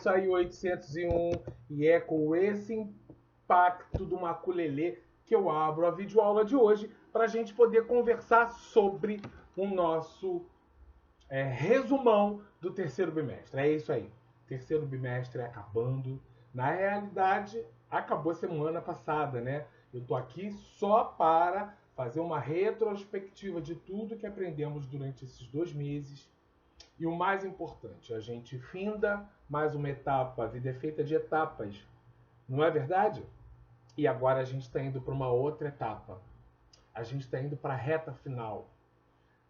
isso aí, 801, e é com esse impacto do maculelê que eu abro a videoaula de hoje para a gente poder conversar sobre o nosso resumão do terceiro bimestre. É isso aí, terceiro bimestre acabando. Na realidade, acabou semana passada, né? Eu tô aqui só para fazer uma retrospectiva de tudo que aprendemos durante esses 2 meses. E o mais importante, a gente finda mais uma etapa. A vida é feita de etapas, não é verdade? E agora a gente está indo para uma outra etapa. A gente está indo para a reta final.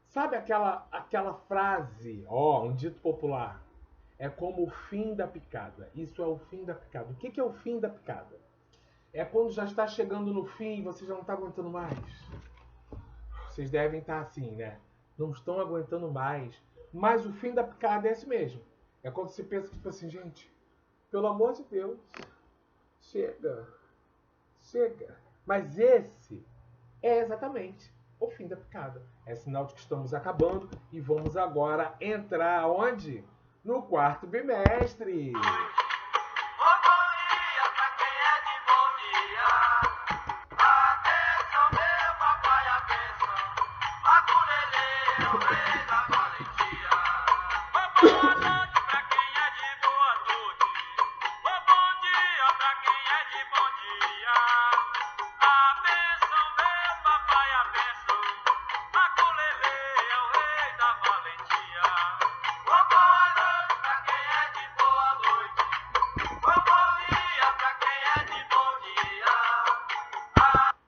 Sabe aquela frase, um dito popular? É como o fim da picada. Isso é o fim da picada. O que é o fim da picada? É quando já está chegando no fim e você já não está aguentando mais. Vocês devem estar assim, né? Não estão aguentando mais. Mas o fim da picada é esse mesmo. É quando você pensa, tipo assim, gente, pelo amor de Deus, chega. Mas esse é exatamente o fim da picada. É sinal de que estamos acabando e vamos agora entrar onde? No quarto bimestre.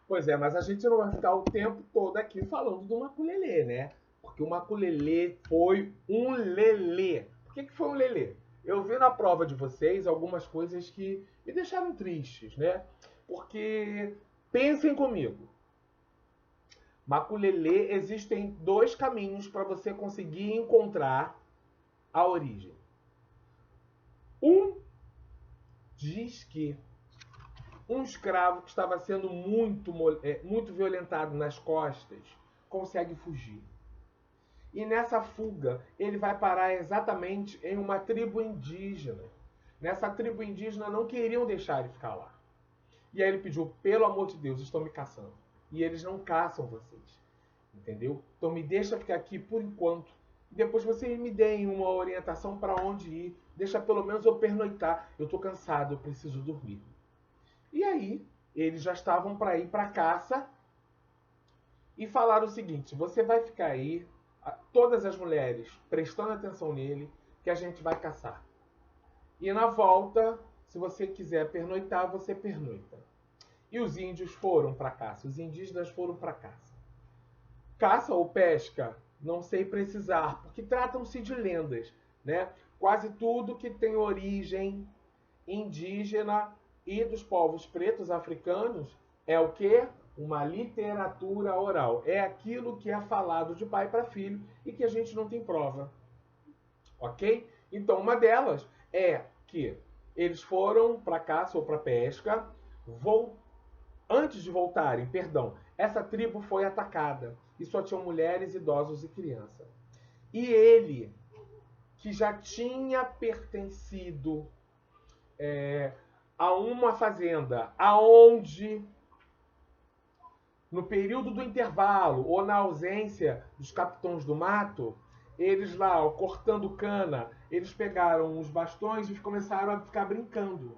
Pois é, mas a gente não vai ficar o tempo todo aqui falando do maculelê, né? Porque o maculelê foi um lelê. Por que foi um lelê? Eu vi na prova de vocês algumas coisas que me deixaram tristes, né? Porque, pensem comigo, maculelê, existem 2 caminhos para você conseguir encontrar a origem. Um diz que um escravo que estava sendo muito violentado nas costas consegue fugir. E nessa fuga, ele vai parar exatamente em uma tribo indígena. Nessa tribo indígena não queriam deixar ele ficar lá. E aí ele pediu, pelo amor de Deus, estão me caçando. E eles não caçam vocês. Entendeu? Então me deixa ficar aqui por enquanto. E depois vocês me deem uma orientação para onde ir. Deixa pelo menos eu pernoitar. Eu estou cansado, eu preciso dormir. E aí, eles já estavam para ir para a caça e falaram o seguinte, você vai ficar aí, todas as mulheres prestando atenção nele, que a gente vai caçar. E na volta, se você quiser pernoitar, você pernoita. E os índios foram para a caça, os indígenas foram para a caça. Caça ou pesca, não sei precisar, porque tratam-se de lendas, né? Quase tudo que tem origem indígena e dos povos pretos africanos é o quê? Uma literatura oral. É aquilo que é falado de pai para filho e que a gente não tem prova. Ok? Então, uma delas é que eles foram para caça ou para pesca. Antes de voltarem, essa tribo foi atacada. E só tinham mulheres, idosos e crianças. E ele, que já tinha pertencido a uma fazenda aonde, no período do intervalo ou na ausência dos capitães do mato, eles lá, cortando cana, eles pegaram os bastões e começaram a ficar brincando.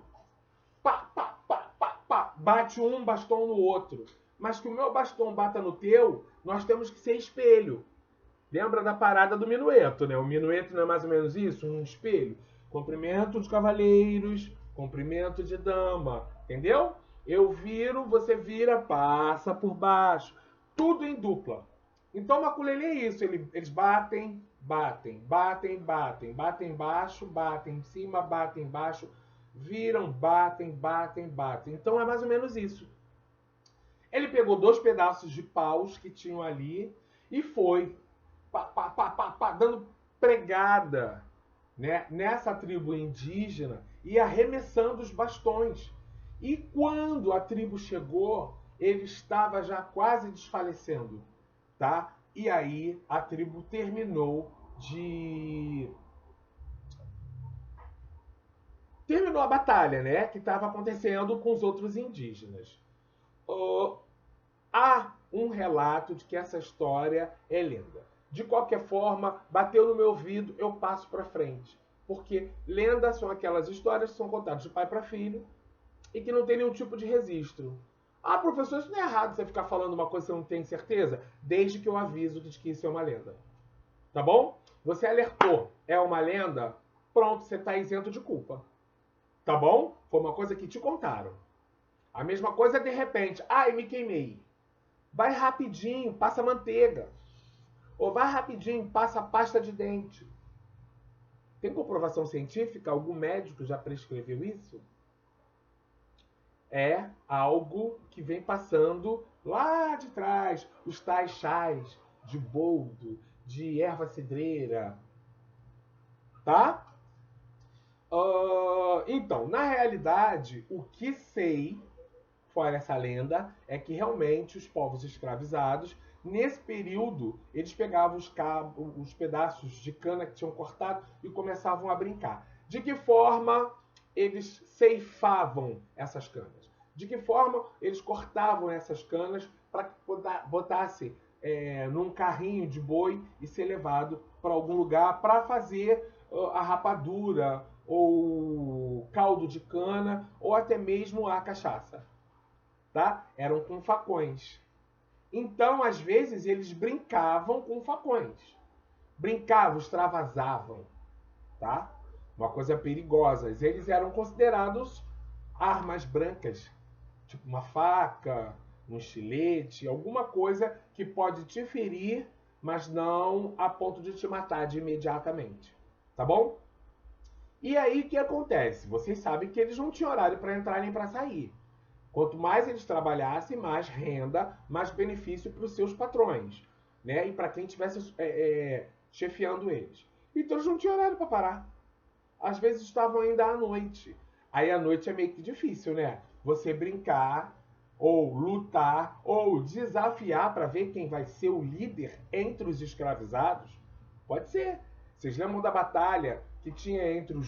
Pá, pá, pá, pá, pá. Bate um bastão no outro. Mas que o meu bastão bata no teu, nós temos que ser espelho. Lembra da parada do minueto, né? O minueto não é mais ou menos isso? Um espelho. Cumprimento de cavaleiros, cumprimento de dama, entendeu? Eu viro, você vira, passa por baixo. Tudo em dupla. Então o maculelê é isso. Eles batem, batem, batem, batem. Batem embaixo, batem em cima, batem embaixo. Viram, batem, batem, batem. Então é mais ou menos isso. Ele pegou 2 pedaços de paus que tinham ali e foi pá, pá, pá, pá, pá, dando pregada, né, nessa tribo indígena e arremessando os bastões. E quando a tribo chegou, ele estava já quase desfalecendo, tá? E aí a tribo terminou de terminou a batalha, né? Que estava acontecendo com os outros indígenas. Há um relato de que essa história é lenda. De qualquer forma, bateu no meu ouvido, eu passo para frente. Porque lendas são aquelas histórias que são contadas de pai para filho e que não tem nenhum tipo de registro. Ah, professor, isso não é errado você ficar falando uma coisa que você não tem certeza, desde que eu aviso de que isso é uma lenda. Tá bom? Você alertou, é uma lenda, pronto, você está isento de culpa. Tá bom? Foi uma coisa que te contaram. A mesma coisa de repente, ai, me queimei. Vai rapidinho, passa manteiga. Ou vai rapidinho, passa pasta de dente. Tem comprovação científica? Algum médico já prescreveu isso? É algo que vem passando lá de trás. Os tais chás de boldo, de erva cidreira. Tá? Então, na realidade, o que sei, fora essa lenda, é que realmente os povos escravizados, nesse período, eles pegavam os pedaços de cana que tinham cortado e começavam a brincar. De que forma eles ceifavam essas canas? De que forma eles cortavam essas canas para que botasse num carrinho de boi e ser levado para algum lugar para fazer a rapadura, ou caldo de cana, ou até mesmo a cachaça. Tá? Eram com facões. Então, às vezes, eles brincavam com facões. Brincavam, extravasavam. Tá? Uma coisa perigosa. Eles eram considerados armas brancas. Tipo uma faca, um estilete, alguma coisa que pode te ferir, mas não a ponto de te matar de imediatamente. Tá bom? E aí, o que acontece? Vocês sabem que eles não tinham horário para entrar nem para sair. Quanto mais eles trabalhassem, mais renda, mais benefício para os seus patrões, né? E para quem estivesse chefiando eles. Então eles não tinham horário para parar. Às vezes estavam ainda à noite. Aí à noite é meio que difícil, né? Você brincar, ou lutar, ou desafiar para ver quem vai ser o líder entre os escravizados. Pode ser. Vocês lembram da batalha que tinha entre os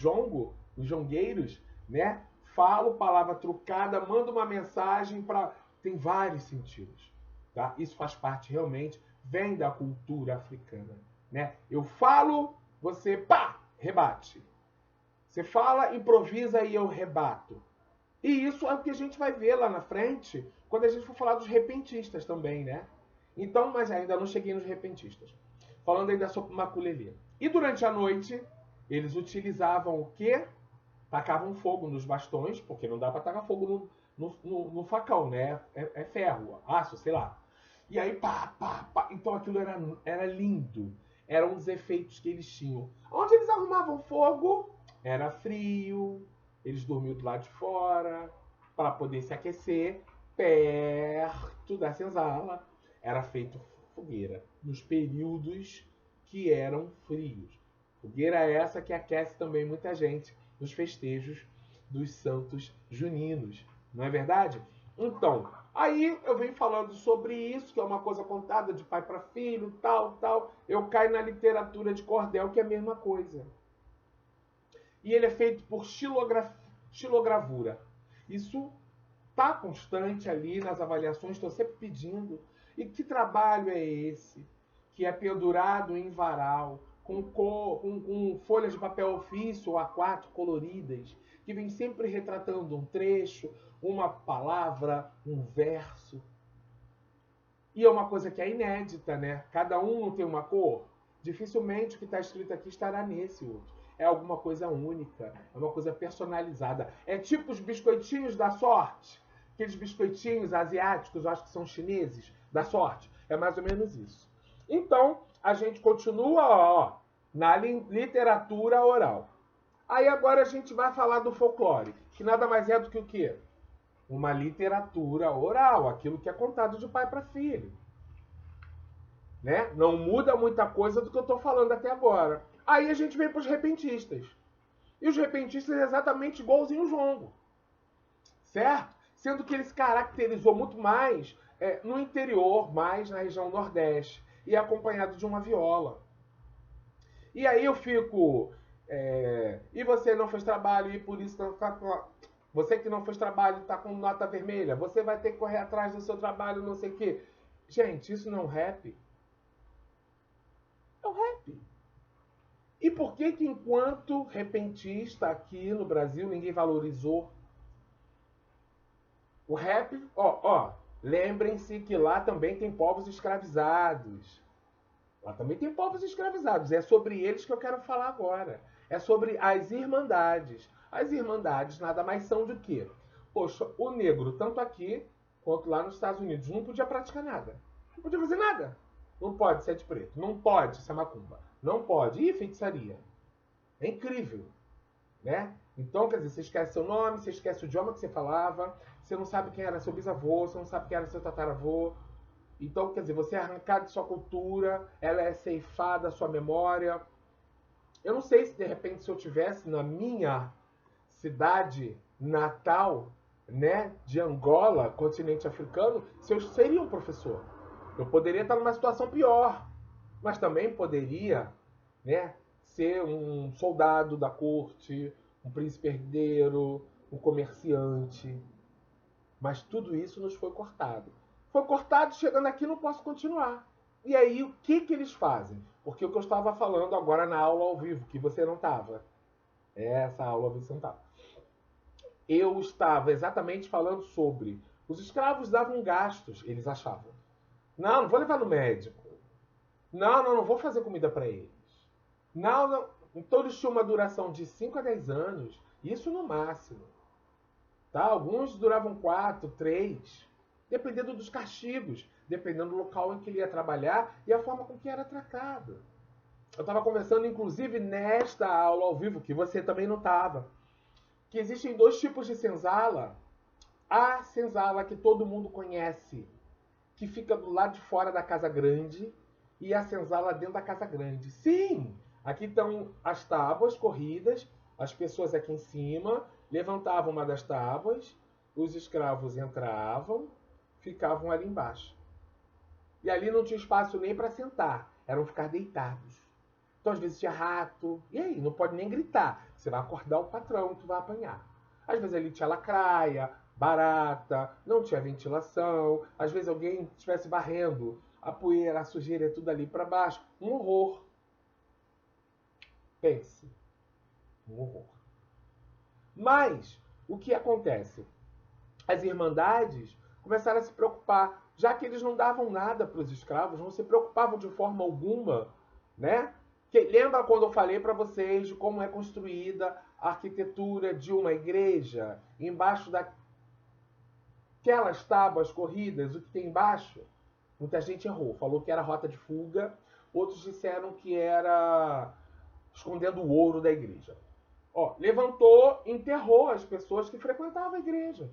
jongueiros, né? Falo palavra trucada, mando uma mensagem para... Tem vários sentidos, tá? Isso faz parte realmente, vem da cultura africana, né? Eu falo, você, pá, rebate. Você fala, improvisa e eu rebato. E isso é o que a gente vai ver lá na frente, quando a gente for falar dos repentistas também, né? Então, mas ainda não cheguei nos repentistas. Falando ainda sobre maculelê. E durante a noite, eles utilizavam o quê? Tacavam fogo nos bastões, porque não dá para tacar fogo no facão, né? É ferro, aço, sei lá. E aí, pá, pá, pá. Então aquilo era lindo. Eram os efeitos que eles tinham. Onde eles arrumavam fogo, era frio. Eles dormiam do lado de fora, para poder se aquecer. Perto da senzala, era feito fogueira. Nos períodos que eram frios. Fogueira essa que aquece também muita gente nos festejos dos santos juninos, não é verdade? Então, aí eu venho falando sobre isso, que é uma coisa contada de pai para filho, tal, tal. Eu caio na literatura de cordel, que é a mesma coisa. E ele é feito por xilogravura. Isso está constante ali nas avaliações, estou sempre pedindo. E que trabalho é esse? Que é pendurado em varal, com folhas de papel ofício A4 coloridas, que vem sempre retratando um trecho, uma palavra, um verso. E é uma coisa que é inédita, né? Cada um não tem uma cor. Dificilmente o que está escrito aqui estará nesse outro. É alguma coisa única, é uma coisa personalizada. É tipo os biscoitinhos da sorte. Aqueles biscoitinhos asiáticos, eu acho que são chineses, da sorte. É mais ou menos isso. Então, a gente continua na literatura oral. Aí agora a gente vai falar do folclore, que nada mais é do que o quê? Uma literatura oral, aquilo que é contado de pai para filho. Né? Não muda muita coisa do que eu estou falando até agora. Aí a gente vem para os repentistas. E os repentistas é exatamente igualzinho o jongo. Certo? Sendo que ele se caracterizou muito mais no interior, mais na região nordeste, e acompanhado de uma viola. E aí eu fico E você não fez trabalho e por isso você que não fez trabalho está com nota vermelha. Você vai ter que correr atrás do seu trabalho, não sei o quê. Gente, isso não é um rap. É um rap. E por que que enquanto repentista aqui no Brasil ninguém valorizou o rap? Lembrem-se que lá também tem povos escravizados. Lá também tem povos escravizados. É sobre eles que eu quero falar agora. É sobre as irmandades. As irmandades nada mais são do que, poxa, o negro, tanto aqui quanto lá nos Estados Unidos, não podia praticar nada. Não podia fazer nada. Não pode ser de preto. Não pode ser macumba. Não pode. Ih, feitiçaria. É incrível. Né? Então, quer dizer, você esquece seu nome, você esquece o idioma que você falava, você não sabe quem era seu bisavô, você não sabe quem era seu tataravô. Então, quer dizer, você é arrancado de sua cultura, ela é ceifada, a sua memória. Eu não sei se, de repente, se eu tivesse na minha cidade natal, né, de Angola, continente africano, se eu seria um professor. Eu poderia estar numa situação pior, mas também poderia, né, ser um soldado da corte, um príncipe herdeiro, um comerciante. Mas tudo isso nos foi cortado. Foi cortado, chegando aqui não posso continuar. E aí o que que eles fazem? Porque o que eu estava falando agora na aula ao vivo, que você não estava. Essa aula você não estava. Eu estava exatamente falando sobre os escravos davam gastos, eles achavam. Não vou levar no médico. Não vou fazer comida para eles. Não. Então eles tinham uma duração de 5 a 10 anos, isso no máximo. Tá? Alguns duravam 4, 3, dependendo dos castigos, dependendo do local em que ele ia trabalhar e a forma com que era tratado. Eu estava conversando, inclusive, nesta aula ao vivo, que você também não estava, que existem 2 tipos de senzala. A senzala que todo mundo conhece, que fica do lado de fora da casa grande, e a senzala dentro da casa grande. Sim! Aqui estão as tábuas corridas, as pessoas aqui em cima levantavam uma das tábuas, os escravos entravam, ficavam ali embaixo. E ali não tinha espaço nem para sentar, eram ficar deitados. Então às vezes tinha rato, e aí? Não pode nem gritar, você vai acordar o patrão, tu vai apanhar. Às vezes ali tinha lacraia, barata, não tinha ventilação, às vezes alguém estivesse varrendo, a poeira, a sujeira, tudo ali para baixo. Um horror. Pense. Um horror. Mas, o que acontece? As irmandades começaram a se preocupar, já que eles não davam nada para os escravos, não se preocupavam de forma alguma, né? Lembra quando eu falei para vocês de como é construída a arquitetura de uma igreja? Embaixo daquelas tábuas corridas, o que tem embaixo? Muita gente errou, falou que era rota de fuga, outros disseram que era escondendo o ouro da igreja. Levantou, enterrou as pessoas que frequentavam a igreja.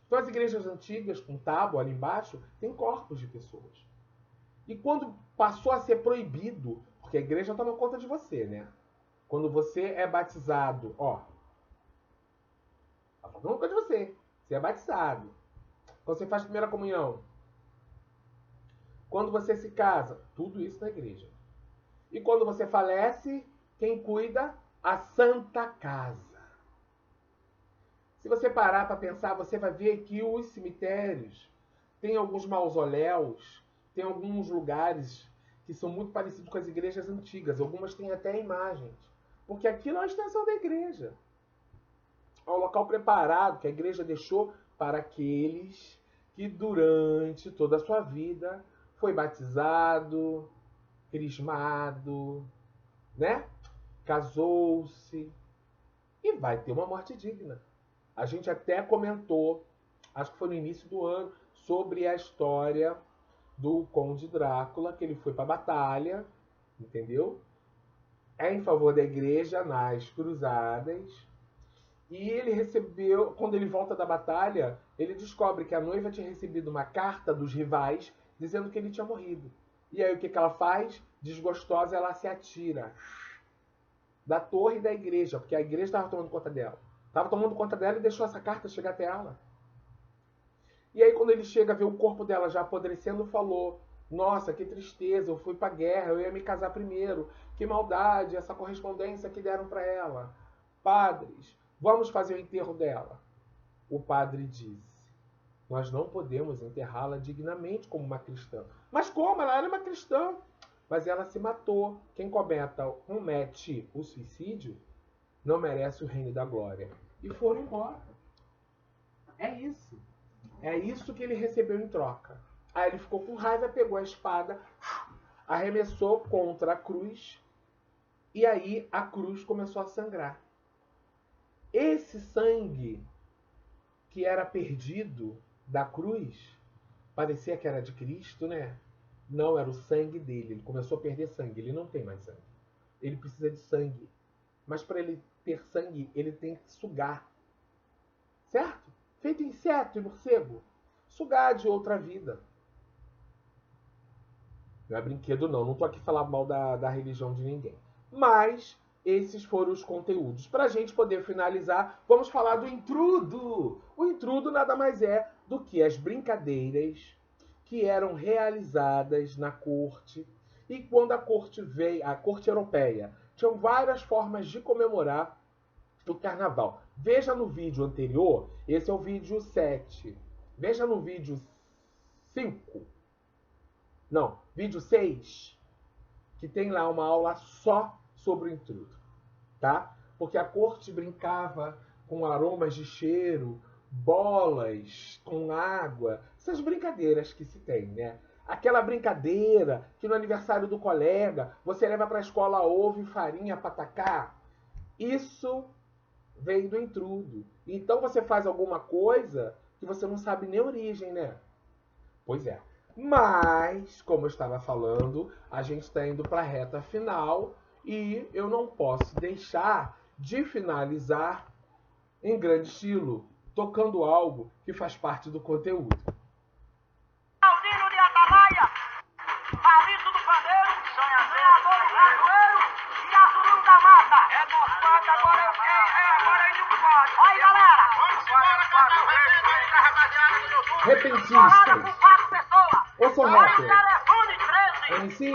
Então as igrejas antigas, com tábua ali embaixo, tem corpos de pessoas. E quando passou a ser proibido, porque a igreja toma conta de você, né? Quando você é batizado, ela toma conta de você. Você é batizado. Quando você faz a primeira comunhão. Quando você se casa, tudo isso na igreja. E quando você falece, quem cuida? A Santa Casa. Se você parar para pensar, você vai ver que os cemitérios têm alguns mausoléus, tem alguns lugares que são muito parecidos com as igrejas antigas. Algumas têm até imagens. Porque aquilo é uma extensão da igreja. É um local preparado que a igreja deixou para aqueles que durante toda a sua vida foi batizado, crismado, né? Casou-se e vai ter uma morte digna. A gente até comentou, acho que foi no início do ano, sobre a história do Conde Drácula, que ele foi para a batalha, entendeu? É em favor da igreja nas cruzadas. E ele recebeu, quando ele volta da batalha, ele descobre que a noiva tinha recebido uma carta dos rivais dizendo que ele tinha morrido. E aí o que ela faz? Desgostosa, ela se atira da torre da igreja, porque a igreja estava tomando conta dela. Estava tomando conta dela e deixou essa carta chegar até ela. E aí quando ele chega a ver o corpo dela já apodrecendo, falou: Nossa, que tristeza, eu fui pra guerra, eu ia me casar primeiro. Que maldade, essa correspondência que deram para ela. Padres, vamos fazer o enterro dela. O padre disse: nós não podemos enterrá-la dignamente como uma cristã. Mas como? Ela era uma cristã. Mas ela se matou. Quem comete o suicídio não merece o reino da glória. E foram embora. É isso. É isso que ele recebeu em troca. Aí ele ficou com raiva, pegou a espada, arremessou contra a cruz, e aí a cruz começou a sangrar. Esse sangue que era perdido da cruz, parecia que era de Cristo, né? Não, era o sangue dele. Ele começou a perder sangue. Ele não tem mais sangue. Ele precisa de sangue. Mas para ele ter sangue, ele tem que sugar. Certo? Feito inseto e morcego. Sugar de outra vida. Não é brinquedo, não. Não estou aqui falando mal da religião de ninguém. Mas esses foram os conteúdos. Para a gente poder finalizar, vamos falar do intrudo. O intrudo nada mais é do que as brincadeiras que eram realizadas na corte. E quando a corte veio, a corte europeia, tinham várias formas de comemorar o carnaval. Veja no vídeo anterior, esse é o vídeo 7. Veja no vídeo 5. Não, vídeo 6, que tem lá uma aula só sobre o intrudo, tá? Porque a corte brincava com aromas de cheiro, bolas com água, essas brincadeiras que se tem, né? Aquela brincadeira que no aniversário do colega você leva para a escola ovo e farinha para tacar. Isso veio do intrudo. Então você faz alguma coisa que você não sabe nem a origem, né? Pois é. Mas, como eu estava falando, a gente está indo para a reta final e eu não posso deixar de finalizar em grande estilo, tocando algo que faz parte do conteúdo. Aldino de Atalaia, Maurício do Pandeiro, sonhador do Rajoeiro e Azulão da Mata. É nosso quadro, agora é o que pode. Aí, galera, vamos embora cantar o rei da rapaziada do YouTube. Repentistas. Com 4 pessoas. Eu sou rapper. Telefone 13 MC